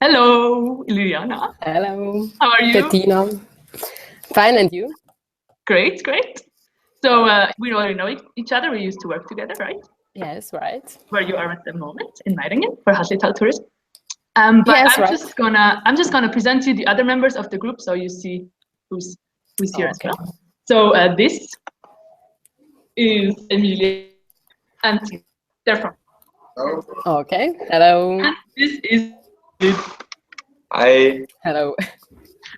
Hello, Iliriana. Hello. How are you? Bettina. Fine, and you? Great, great. So we already know each other. We used to work together, right? Yes, right. Where you are at the moment in Meiringen for Haslital Tourism. But Yes, I'm right. just gonna present you the other members of the group, so you see who's here as Okay. well. So this is Emilia, and they're from. Okay. Hello. And this is. Hi. Hello.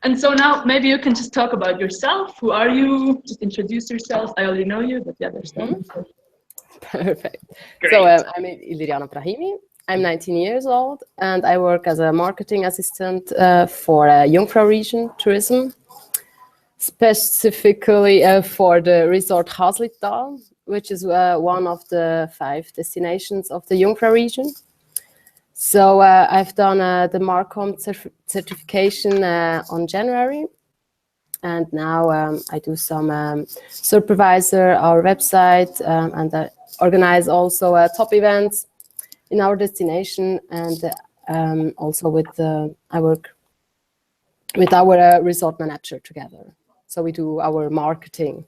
And so now maybe you can just talk about yourself. Who are you? Just introduce yourself. I already know you, but the other stuff. Perfect. Great. So I'm Iliriana Brahimi. I'm 19 years old, and I work as a marketing assistant for Jungfrau Region Tourism, specifically for the resort Haslital, which is one of the 5 destinations of the Jungfrau region. So I've done the Marcom certification on January, and now I do some supervisor our website, and I organize also top events in our destination, and also I work with our resort manager together. So we do our marketing.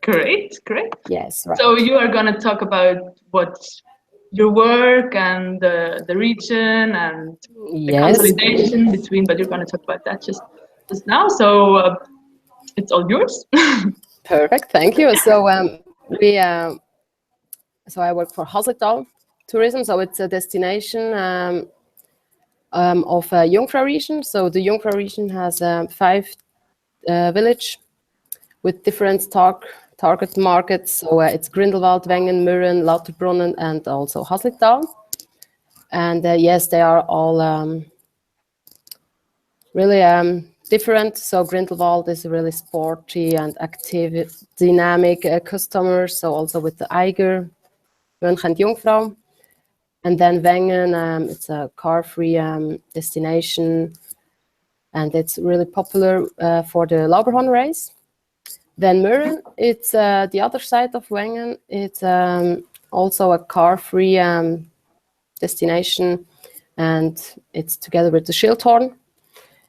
Great, great. Yes, right. So you are going to talk about what your work and the region and the consolidation between, but you're going to talk about that just now. So it's all yours. Perfect, thank you. So so I work for Haslital Tourism. So it's a destination of Jungfrau region. So the Jungfrau region has 5 villages with different target markets. So it's Grindelwald, Wengen, Mürren, Lauterbrunnen, and also Haslital. And yes, they are all really different. So Grindelwald is really sporty and active, dynamic customers. So also with the Eiger, Mönch and Jungfrau. And then Wengen, it's a car-free destination, and it's really popular for the Lauberhorn race. Then Mürren, it's the other side of Wengen. It's also a car-free destination, and it's together with the Schildhorn.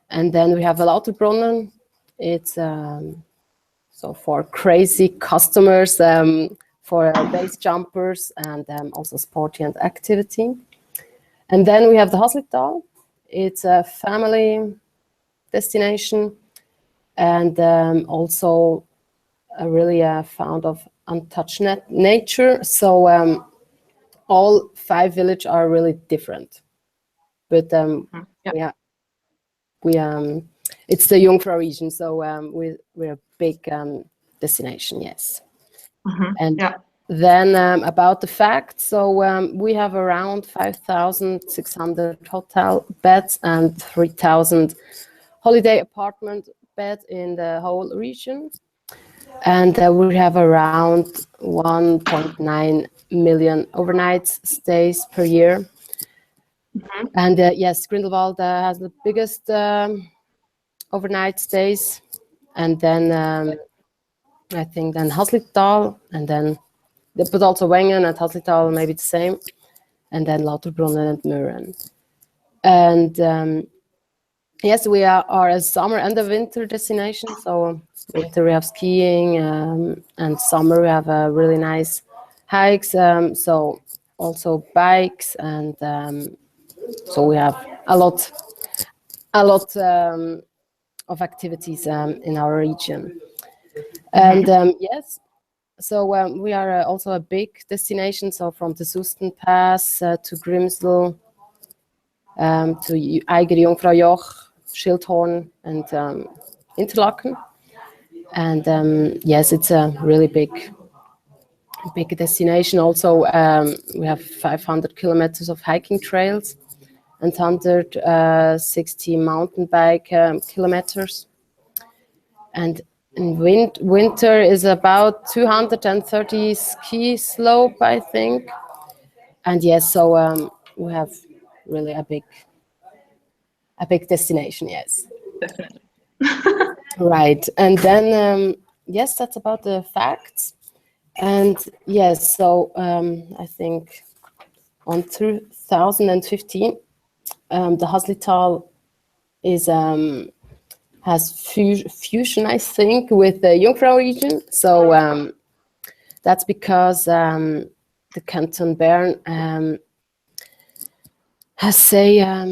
And then we have Lauterbrunnen. It's so for crazy customers, for base jumpers, and also sporty and activity. And then we have the Haslital. It's a family destination, and also a really fond of untouched nature. So all 5 villages are really different, but it's the Jungfrau region, so we're a big destination, yes. And then about the facts, so we have around 5,600 hotel beds and 3,000 holiday apartment beds in the whole region. And we have around 1.9 million overnight stays per year. And yes, Grindelwald has the biggest overnight stays. And then I think then Haslital, and then, but also Wengen and Haslital, maybe the same. And then Lauterbrunnen and Mürren. And yes, we are a summer and a winter destination. So winter we have skiing, and summer we have really nice hikes. So also bikes, and so we have a lot of activities in our region. And yes, so we are also a big destination. So from the Susten Pass to Grimsel, to Eiger, Jungfrau Joch, Schildhorn, and Interlaken. And yes, it's a really big destination. Also, we have 500 kilometers of hiking trails and 160 mountain bike kilometers. And in winter is about 230 ski slope, I think. And yes, so we have really a big destination, yes. Definitely. Right. And then, yes, that's about the facts. And yes, so I think on 2015, the Haslital is has fusion, I think, with the Jungfrau region. So that's because the Canton Bern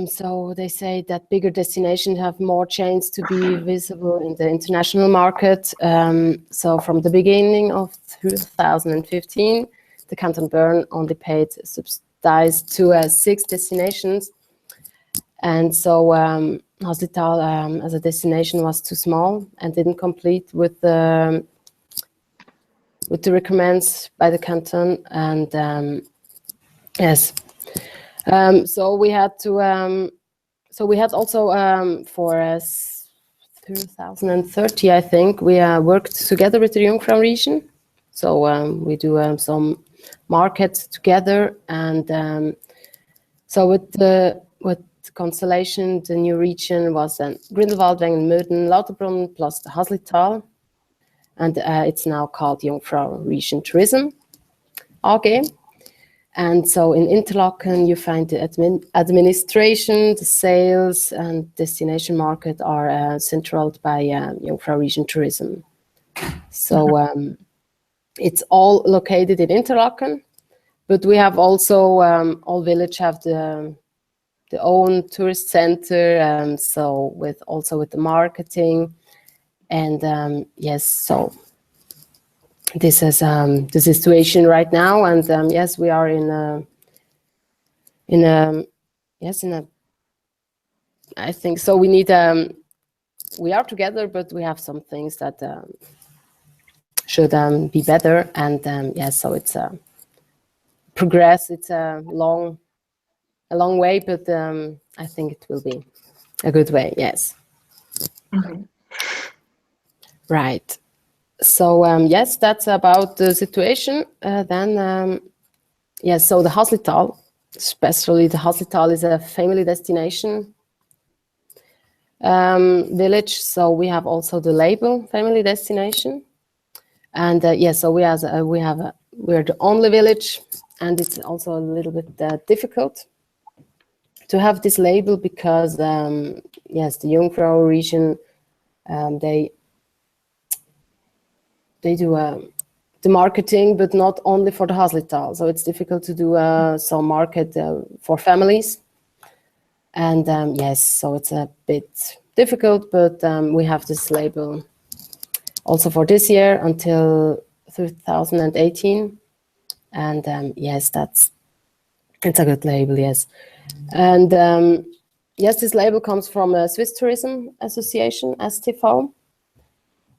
so they say that bigger destinations have more chance to be visible in the international market. So from the beginning of 2015, the Canton Bern only paid subsidies to 6 destinations. And so Haslital as a destination was too small and didn't complete with the recommends by the canton. And yes. So we had to. So we had also for 2030, I think, we worked together with the Jungfrau region. So we do some markets together, and so with Constellation, the new region was Grindelwald, Wengen, Möden, Lauterbrunnen, plus the Haslital, and it's now called Jungfrau Region Tourism AG. And so in Interlaken, you find the administration, the sales, and destination market are centralized by Jungfrau Region Tourism. So it's all located in Interlaken, but we have also all village have the own tourist center. So with the marketing, and yes, so. This is the situation right now, and yes, we are I think so. We need we are together, but we have some things that should be better, and yes, so it's progress. It's a long way, but I think it will be a good way. Yes. Mm-hmm. Right. So yes, that's about the situation. Then yes, so the Haslital, especially the Haslital, is a family destination village. So we have also the label family destination, and yes, so we're the only village, and it's also a little bit difficult to have this label because yes, the Jungfrau region they do the marketing, but not only for the Haslital. So it's difficult to do some market for families. And yes, so it's a bit difficult, but we have this label also for this year until 2018. And yes, it's a good label, yes. And yes, this label comes from Swiss Tourism Association, STV.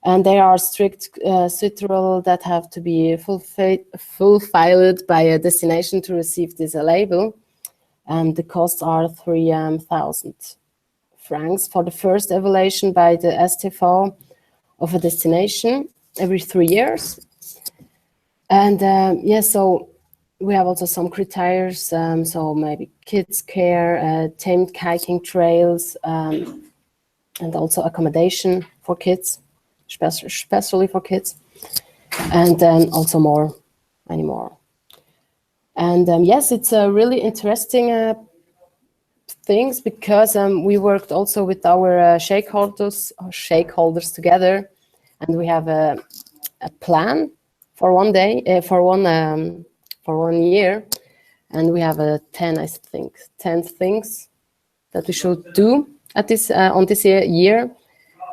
And there are strict rules that have to be fulfilled by a destination to receive this label. And the costs are 3,000 francs for the first evaluation by the STV of a destination every 3 years. And yes, so we have also some criteria, so maybe kids care, tamed hiking trails, and also accommodation for kids. Especially for kids, and then also many more. And yes, it's a really interesting things because we worked also with our stakeholders together, and we have a plan for 1 day for one year, and we have 10 things that we should do at this on this year.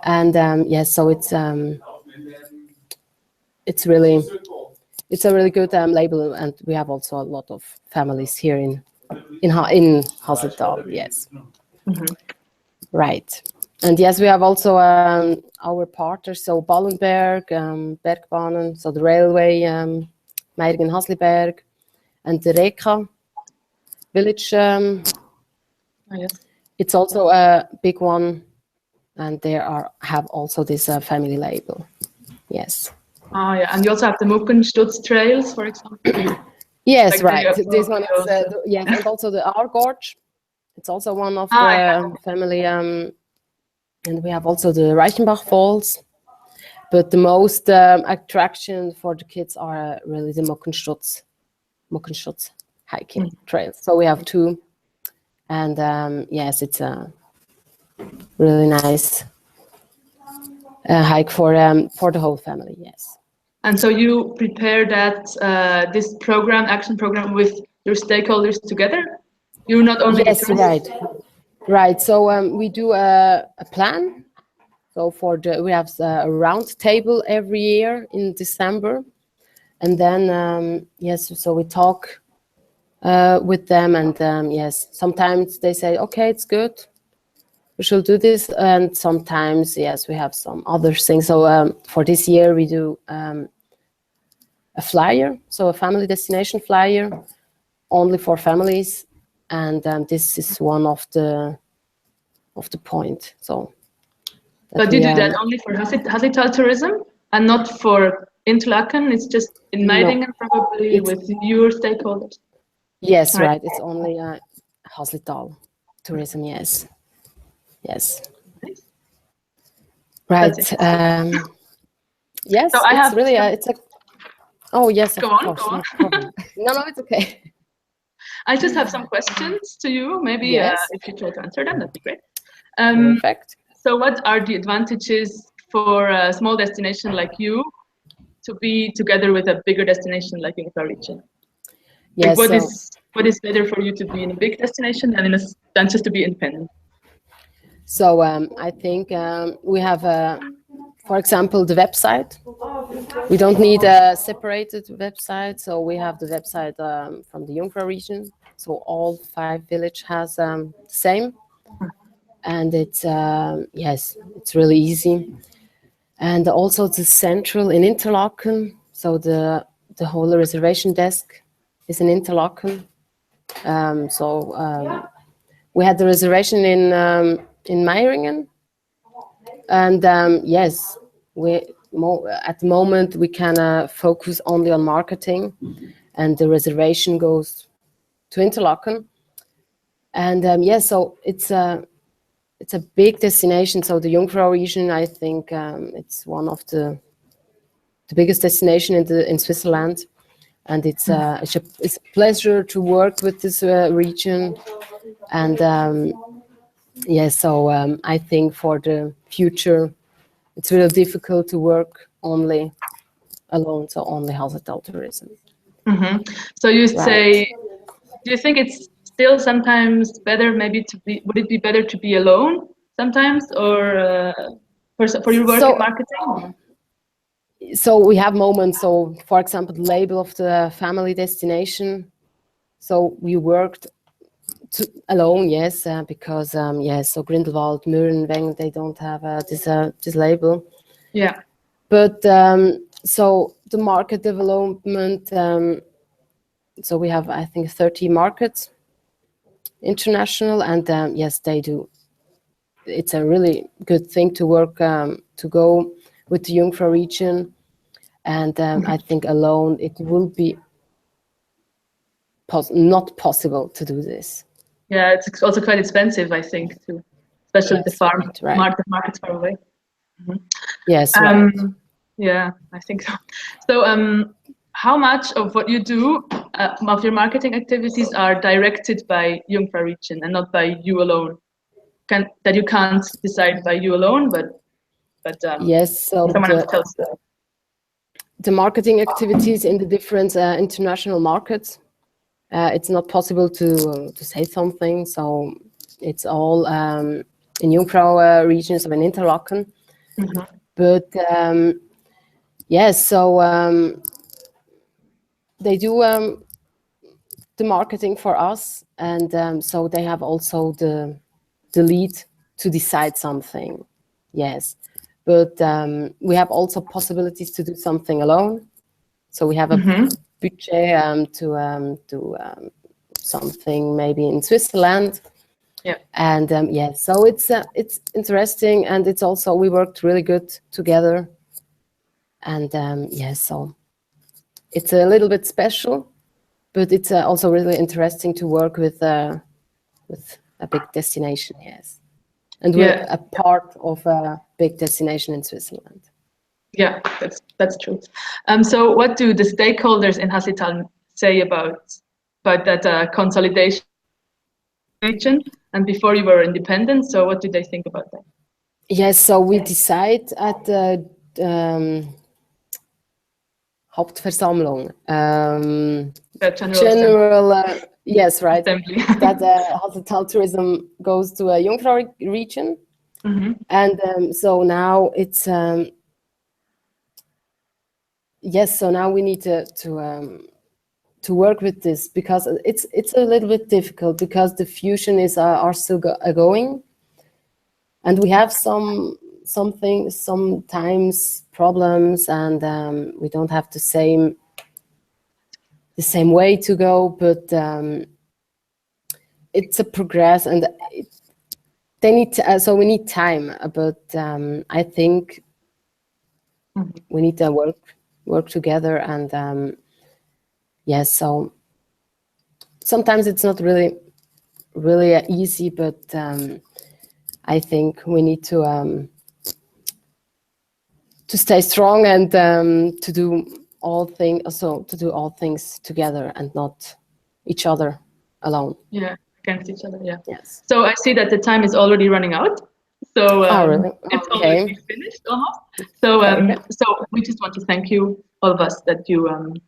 And yes, so it's a really good label, and we have also a lot of families here in Haslital. Yes, mm-hmm. Right. And yes, we have also our partners, so Ballenberg, Bergbahnen, so the railway, Meiringen Hasliberg, and the Reka village. Yes. It's also a big one. And have also this family label. Yes. Oh yeah, and you also have the Muckenstutz trails, for example. Yes, like right. This one is yes, and also the R Gorge. It's also one of the family. And we have also the Reichenbach Falls. But the most attraction for the kids are really the Muckenstutz hiking trails. So we have 2 And yes, it's a really nice hike for the whole family. Yes. And so you prepare that this program, action program, with your stakeholders together. You're not only yes, right. So we do a plan. So we have a round table every year in December, and then yes, so we talk with them, and yes, sometimes they say, okay, it's good, we should do this, and sometimes yes, we have some other things. So for this year, we do a flyer, so a family destination flyer, only for families, and this is one of the point. So. But you do that only for Haslital tourism and not for Interlaken? It's just in Meiringen, probably with your stakeholders? Yes, right. It's only Haslital tourism, yes. Yes. Nice. Right. Yes, so it's really it's a... Oh, yes, of course. Go on. No problem. No, it's okay. I just have some questions to you. Maybe if you try to answer them, that'd be great. Perfect. So what are the advantages for a small destination like you to be together with a bigger destination like Jungfrau Region? Yes. Like what is better for you to be in a big destination than just to be independent? So I think we have, for example, the website. We don't need a separated website. So we have the website from the Jungfrau region. So all 5 villages has the same. And it's, yes, it's really easy. And also the central in Interlaken. So the whole reservation desk is in Interlaken. We had the reservation in Meiringen. And yes, at the moment we can focus only on marketing, and the reservation goes to Interlaken. And yes, so it's a big destination. So the Jungfrau region, I think it's one of the biggest destination in Switzerland, and it's a pleasure to work with this region. And yes, so I think for the future, it's really difficult to work only alone, so only Haslital tourism. So you say, do you think it's still sometimes better would it be better to be alone sometimes, or for your work in marketing? So we have moments, so for example, the label of the family destination. So we worked alone, yes, because yes, so Grindelwald, Mühlenweng, they don't have this label. Yeah. But so the market development, so we have, I think, 30 markets international, and yes, they do. It's a really good thing to work to go with the Jungfrau region, and I think alone it will be not possible to do this. Yeah, it's also quite expensive, I think, too, especially yes, the markets far away. Yes, right. Yeah, I think so. So, how much of what you do, of your marketing activities, are directed by Jungfrau region and not by you alone? That you can't decide by you alone, but yes, so someone else tells you. The marketing activities in the different international markets, it's not possible to say something. So it's all in Jungfrau region, so in Interlaken. But yes, so they do the marketing for us, and so they have also the lead to decide something. Yes, but we have also possibilities to do something alone. So we have a budget to do something maybe in Switzerland. Yeah. And yeah, so it's interesting, and it's also, we worked really good together. And yeah, so it's a little bit special, but it's also really interesting to work with a big destination. Yes, and we're a part of a big destination in Switzerland. Yeah, that's true. So what do the stakeholders in Haslital say about that consolidation region, and before you were independent. So what did they think about that? Yes, so we decide at the Hauptversammlung. Yes, right. That Haslital tourism goes to a Jungfrau region, and so now it's yes. So now we need to work with this, because it's a little bit difficult, because the fusion is are still going, and we have sometimes problems, and we don't have the same way to go, but it's a progress, and they need to, so we need time, but I think we need to work together, and yes, so sometimes it's not really easy, but I think we need to stay strong, and to do all things together, and not each other alone. Yeah, against each other. Yeah. Yes. So I see that the time is already running out. So really? it's already finished almost. So so we just want to thank you, all of us, that you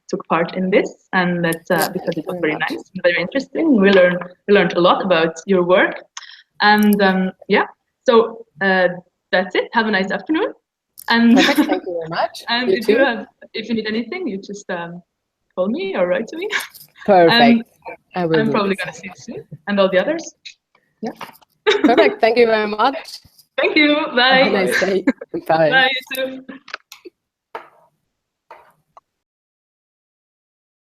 took part in this, and that because it was very nice and very interesting. We learned a lot about your work, and yeah. So that's it. Have a nice afternoon. And perfect. Thank you very much. And if you need anything, you just call me or write to me. Perfect. I'm probably gonna see you soon, and all the others. Yeah. Perfect. Thank you very much. Thank you. Bye. Have a nice day. Bye. Bye. You too.